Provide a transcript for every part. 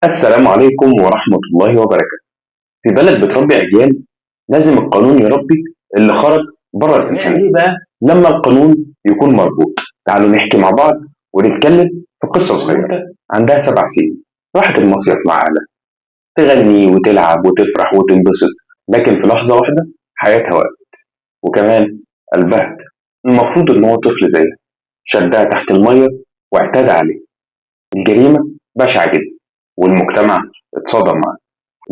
السلام عليكم ورحمة الله وبركاته. في بلد بتربي أجيال لازم القانون يربي اللي خرج بره الإنسانية. ليه بقى؟ لما القانون يكون مربوط. تعالوا نحكي مع بعض ونتكلم في قصة صغيرة. عندها 7 سنين، راحت المصيف مع أهلها تغني وتلعب وتفرح وتنبسط، لكن في لحظة واحدة حياتها وقفت، وكمان قلبها اتقل. المفروض إن هو طفل زيها، شدها تحت المية واعتدى عليه. الجريمة بشعة جدا والمجتمع اتصدم معاها.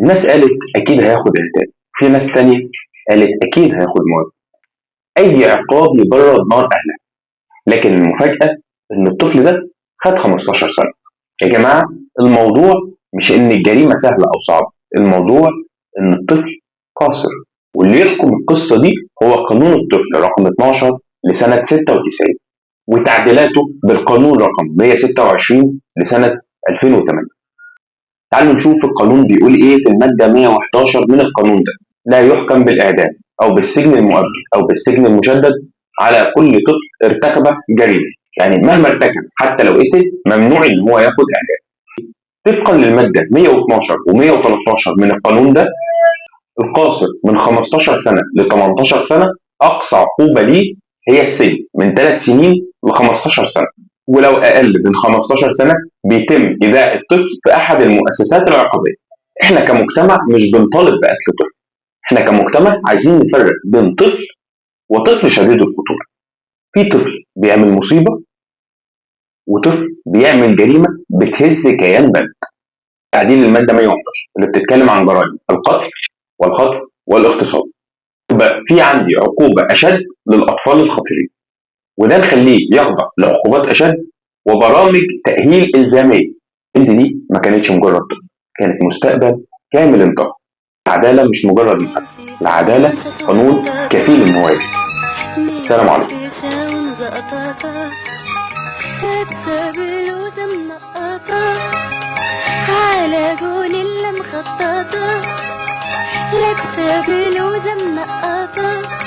الناس قالت أكيد هياخد إعدام، في ناس تانية قالت أكيد هياخد موت، أي عقاب يبرد نار أهله. لكن المفاجأة إن الطفل ده خد 15 سنة. يا جماعة، الموضوع مش إن الجريمة سهلة أو صعبة، الموضوع إن الطفل قاصر، واللي يحكم القصة دي هو قانون الطفل رقم 12 لسنة 96 وتعديلاته بالقانون رقم 126 لسنة 2008. تعالوا نشوف القانون بيقول ايه في المادة 111 من القانون ده. لا يحكم بالإعدام أو بالسجن المؤبد أو بالسجن المشدد على كل طفل ارتكب جريمة. يعني مهما ارتكب حتى لو قتل ممنوع إن هو ياخد إعدام. طبقا للمادة 112 و113 من القانون ده، القاصر من 15 سنة ل 18 سنة أقصى عقوبة ليه هي السجن من 3 سنين ل 15 سنة، ولو أقل من 15 سنة بيتم إيذاء الطفل في أحد المؤسسات العقابية. إحنا كمجتمع مش بنطالب بقتل طفل، إحنا كمجتمع عايزين نفرق بين طفل وطفل شديد الخطورة. في طفل بيعمل مصيبة وطفل بيعمل جريمة بتهز كيان بلد. تعديل المادة 111 اللي بتتكلم عن جرائم القتل والخطف والاغتصاب، يبقى في عندي عقوبة أشد للأطفال الخطيرين، وده نخليه يخضع لعقوبات أشد وبرامج تأهيل إلزامية. البنت دي ما كانتش مجرد طفل، كانت مستقبل كامل انتهى. العدالة مش مجرد محاكمة، العدالة قانون كفيل إن هو يحمي. السلام عليكم. لابسة بلوزة منقطة